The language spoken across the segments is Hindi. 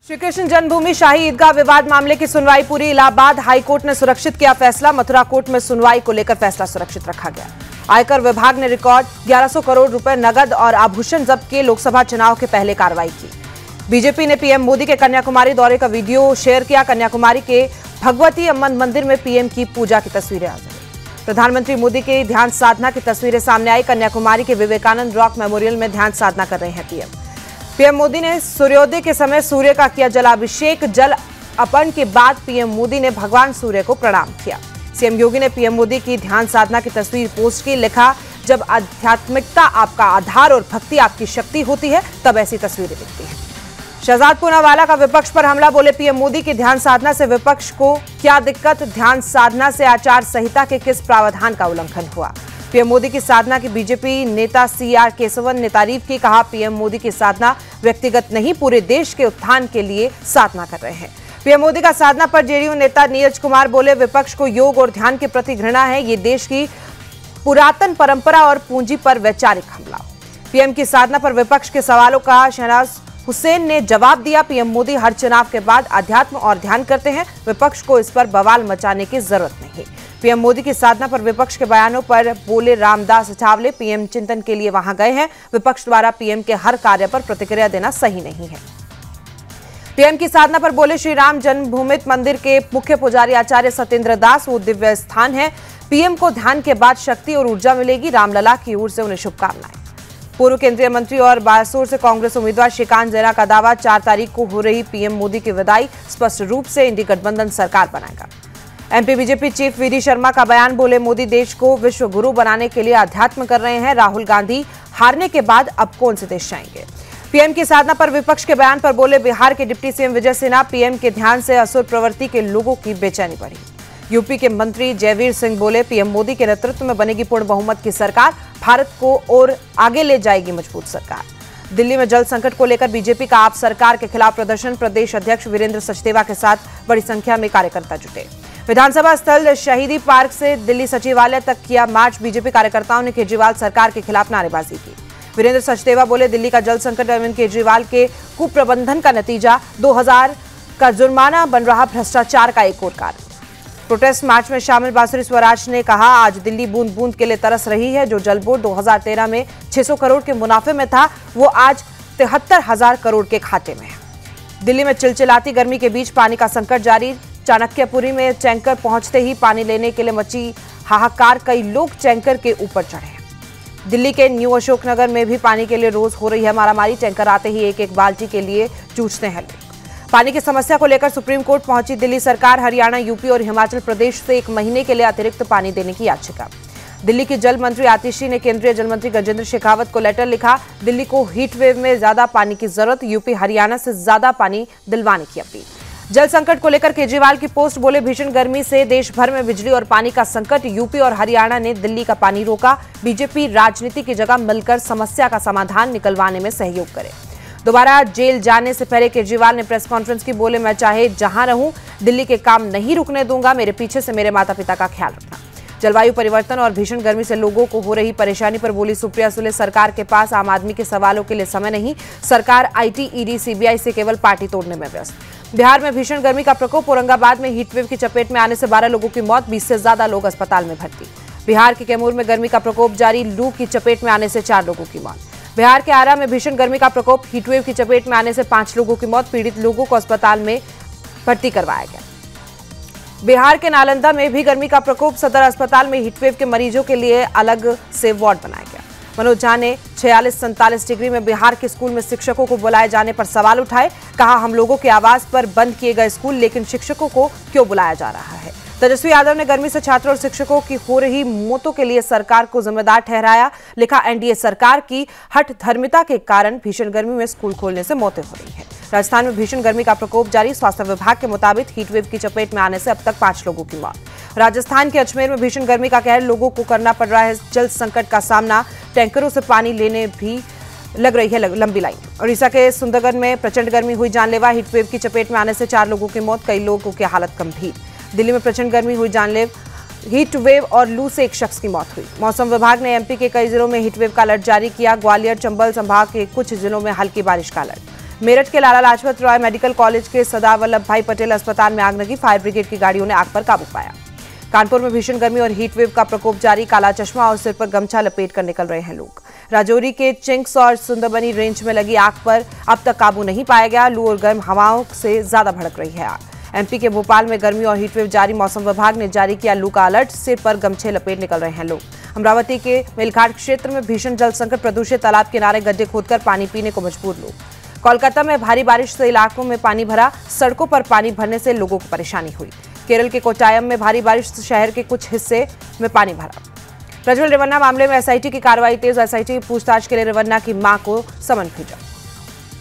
श्री कृष्ण जन्मभूमि शाही ईदगाह विवाद मामले की सुनवाई पूरी। इलाहाबाद हाईकोर्ट ने सुरक्षित किया फैसला। मथुरा कोर्ट में सुनवाई को लेकर फैसला सुरक्षित रखा गया। आयकर विभाग ने रिकॉर्ड 1100 करोड़ रुपए नगद और आभूषण जब्त किए। लोकसभा चुनाव के पहले कार्रवाई की। बीजेपी ने पीएम मोदी के कन्याकुमारी दौरे का वीडियो शेयर किया। कन्याकुमारी के भगवती अम्मन मंदिर में पीएम की पूजा की तस्वीरें आ गई। प्रधानमंत्री मोदी की ध्यान साधना की तस्वीरें सामने आई। कन्याकुमारी के विवेकानंद रॉक मेमोरियल में ध्यान साधना कर रहे हैं पीएम मोदी ने सूर्योदय के समय सूर्य का किया जलाभिषेक। जल अर्पण के बाद पीएम मोदी ने भगवान सूर्य को प्रणाम किया। सीएम योगी ने पीएम मोदी की ध्यान साधना की तस्वीर पोस्ट की। लिखा, जब आध्यात्मिकता आपका आधार और भक्ति आपकी शक्ति होती है तब ऐसी तस्वीरें दिखती हैं। शहजाद पूनावाला का विपक्ष पर हमला। बोले, पीएम मोदी की ध्यान साधना से विपक्ष को क्या दिक्कत? ध्यान साधना से आचार संहिता के किस प्रावधान का उल्लंघन हुआ? पीएम मोदी की साधना की बीजेपी नेता सीआर केशवन ने तारीफ की। कहा, पीएम मोदी की साधना व्यक्तिगत नहीं पूरे देश के उत्थान के लिए साधना कर रहे हैं। पीएम मोदी का साधना पर जेडीयू नेता नीरज कुमार बोले, विपक्ष को योग और ध्यान के प्रति घृणा है। ये देश की पुरातन परंपरा और पूंजी पर वैचारिक हमला। पीएम की साधना पर विपक्ष के सवालों का शहनाज हुसैन ने जवाब दिया। पीएम मोदी हर चुनाव के बाद अध्यात्म और ध्यान करते हैं। विपक्ष को इस पर बवाल मचाने की जरूरत नहीं। पीएम मोदी की साधना पर विपक्ष के बयानों पर बोले रामदास अठावले, पीएम चिंतन के लिए वहां गए हैं। विपक्ष द्वारा पीएम के हर कार्य पर प्रतिक्रिया देना सही नहीं है। पीएम की साधना पर बोले, श्री राम जन्मभूमि मंदिर के मुख्य पुजारी आचार्य सत्येंद्र दास, वो दिव्य स्थान है। पीएम को ध्यान के बाद शक्ति और ऊर्जा मिलेगी। रामलला की ओर से उन्हें शुभकामनाएं। पूर्व केंद्रीय मंत्री और बायसोर से कांग्रेस उम्मीदवार श्रीकांत जैना का दावा, 4 तारीख को हो रही पीएम मोदी की विदाई स्पष्ट रूप से इंडी गठबंधन सरकार बनाएगा। MP BJP chief VD Sharma का बयान। बोले, मोदी देश को विश्व गुरु बनाने के लिए अध्यात्म कर रहे हैं। राहुल गांधी हारने के बाद अब कौन से देश जाएंगे? पीएम की साधना पर विपक्ष के बयान पर बोले, बिहार के deputy CM Vijay Sinha, PM के ध्यान से असुर प्रवृत्ति के लोगों की बेचैनी बढ़ी। यूपी के मंत्री जयवीर सिंह बोले, पीएम मोदी के नेतृत्व में बनेगी पूर्ण बहुमत की सरकार। भारत को और आगे ले जाएगी मजबूत सरकार। दिल्ली में जल संकट को लेकर बीजेपी का आप सरकार के खिलाफ प्रदर्शन। प्रदेश अध्यक्ष वीरेंद्र सचदेवा के साथ बड़ी संख्या में कार्यकर्ता जुटे। विधानसभा स्थल शहीदी पार्क से दिल्ली सचिवालय तक किया मार्च। बीजेपी कार्यकर्ताओं ने केजरीवाल सरकार के खिलाफ नारेबाजी की। वीरेंद्र सचदेवा बोले, दिल्ली का जल संकट अरविंद केजरीवाल के कुप्रबंधन का नतीजा। 2000 का जुर्माना बन रहा भ्रष्टाचार का एक और कारण। प्रोटेस्ट मार्च में शामिल बांसुरी स्वराज ने कहा, आज दिल्ली बूंद बूंद के लिए तरस रही है। जो जल बोर्ड 2013 में 600 करोड़ के मुनाफे में था, वो आज 73,000 करोड़ के खाते में है। दिल्ली में चिलचिलाती गर्मी के बीच पानी का संकट जारी। चाणक्यपुरी में टैंकर पहुंचते ही पानी लेने के लिए मची हाहाकार। कई लोग टैंकर के ऊपर चढ़े हैं। दिल्ली के न्यू अशोकनगर में भी पानी के लिए रोज हो रही है मारामारी। टैंकर आते ही एक एक बाल्टी के लिए जूझते हैं लोग। पानी की समस्या को लेकर सुप्रीम कोर्ट पहुंची दिल्ली सरकार। हरियाणा, यूपी और हिमाचल प्रदेश से 1 महीने के लिए अतिरिक्त पानी देने की याचिका। दिल्ली की जल मंत्री आतिशी ने केंद्रीय जल मंत्री गजेंद्र शेखावत को लेटर लिखा। दिल्ली को हीट वेव में ज्यादा पानी की जरूरत। यूपी, हरियाणा से ज्यादा पानी दिलवाने की अपील। जल संकट को लेकर केजरीवाल की पोस्ट। बोले, भीषण गर्मी से देश भर में बिजली और पानी का संकट। यूपी और हरियाणा ने दिल्ली का पानी रोका। बीजेपी राजनीति की जगह मिलकर समस्या का समाधान निकलवाने में सहयोग करे। दोबारा जेल जाने से पहले केजरीवाल ने प्रेस कॉन्फ्रेंस की। बोले, मैं चाहे जहां रहूं, दिल्ली के काम नहीं रुकने दूंगा। मेरे पीछे से मेरे माता पिता का ख्याल रखना। जलवायु परिवर्तन और भीषण गर्मी से लोगों को हो रही परेशानी पर बोली सुप्रिया सुले, सरकार के पास आम आदमी के सवालों के लिए समय नहीं। सरकार आईटी, ईडी, सीबीआई से केवल पार्टी तोड़ने में व्यस्त। बिहार में भीषण गर्मी का प्रकोप। औरंगाबाद में हीटवेव की चपेट में आने से 12 लोगों की मौत, 20 से ज्यादा लोग अस्पताल में भर्ती। बिहार के कैमूर में गर्मी का प्रकोप जारी। लू की चपेट में आने से 4 लोगों की मौत। बिहार के आरा में भीषण गर्मी का प्रकोप। हीटवेव की चपेट में आने से 5 लोगों की मौत। पीड़ित लोगों को अस्पताल में भर्ती करवाया गया। बिहार के नालंदा में भी गर्मी का प्रकोप। सदर अस्पताल में हीटवेव के मरीजों के लिए अलग से वार्ड बनाया गया। मनोज झा ने 46-47 डिग्री में बिहार के स्कूल में शिक्षकों को बुलाए जाने पर सवाल उठाए। कहा, हम लोगों के आवाज पर बंद किए गए स्कूल, लेकिन शिक्षकों को क्यों बुलाया जा रहा है? तेजस्वी यादव ने गर्मी से छात्रों और शिक्षकों की हो रही मौतों के लिए सरकार को जिम्मेदार ठहराया। लिखा, एनडीए सरकार की हठ धर्मिता के कारण भीषण गर्मी में स्कूल खोलने से मौतें हो रही हैं। राजस्थान में भीषण गर्मी का प्रकोप जारी। स्वास्थ्य विभाग के मुताबिक हीटवेव की चपेट में आने से अब तक 5 लोगों की मौत। राजस्थान के अजमेर में भीषण गर्मी का कहर। लोगों को करना पड़ रहा है जल संकट का सामना। टैंकरों से पानी लेने भी लग रही है लंबी लाइन। उड़ीसा के सुंदरगढ़ में प्रचंड गर्मी हुई जानलेवा। हीटवेव की चपेट में आने से 4 लोगों की मौत, कई लोगों की हालत गंभीर। दिल्ली में प्रचंड गर्मी हुई जानलेवा। हीट वेव और लू से 1 शख्स की मौत हुई। मौसम विभाग ने एमपी के कई जिलों में हीट वेव का अलर्ट जारी किया। ग्वालियर, चंबल संभाग के कुछ जिलों में हल्की बारिश का अलर्ट। मेरठ के लाला लाजपत राय मेडिकल कॉलेज के सरदार वल्लभ भाई पटेल अस्पताल में आग लगी। फायर ब्रिगेड की गाड़ियों ने आग पर काबू पाया। कानपुर में भीषण गर्मी और हीट वेव का प्रकोप जारी। काला चश्मा और सिर पर गमछा लपेट कर निकल रहे हैं लोग। राजौरी के चिंक्स और सुंदरबनी रेंज में लगी आग पर अब तक काबू नहीं पाया गया। लू और गर्म हवाओं से ज्यादा भड़क रही है आग। एमपी के भोपाल में गर्मी और हीट वेव जारी। मौसम विभाग ने जारी किया लू का अलर्ट। सिर पर गमछे लपेट निकल रहे हैं लोग। अमरावती के मेलघाट क्षेत्र में भीषण जल संकट। प्रदूषित तालाब किनारे गड्ढे खोदकर पानी पीने को मजबूर लोग। कोलकाता में भारी बारिश से इलाकों में पानी भरा। सड़कों पर पानी भरने से लोगों को परेशानी हुई। केरल के कोट्टायम में भारी बारिश से शहर के कुछ हिस्से में पानी भरा। प्रज्वल रेवन्ना मामले में एसआईटी की कार्रवाई तेज। एसआईटी की पूछताछ के लिए रेवन्ना की मां को समन भेजा।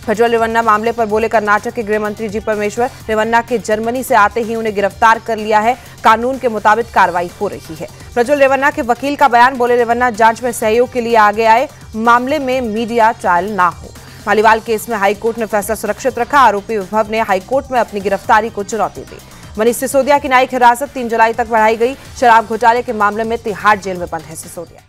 प्रज्वल रेवन्ना मामले पर बोले कर्नाटक के गृह मंत्री जी परमेश्वर। रेवन्ना के जर्मनी से आते ही उन्हें गिरफ्तार कर लिया है। कानून के मुताबिक कार्रवाई हो रही है। प्रज्वल रेवन्ना के वकील का बयान। बोले रेवन्ना जांच में सहयोग के लिए आगे आए। मामले में मीडिया ट्रायल ना हो। मालीवाल केस में हाईकोर्ट ने फैसला सुरक्षित रखा। आरोपी विभव ने हाईकोर्ट में अपनी गिरफ्तारी को चुनौती दी। मनीष सिसोदिया की न्यायिक हिरासत 3 जुलाई तक बढ़ाई गई। शराब घोटाले के मामले में तिहाड़ जेल में बंद है सिसोदिया।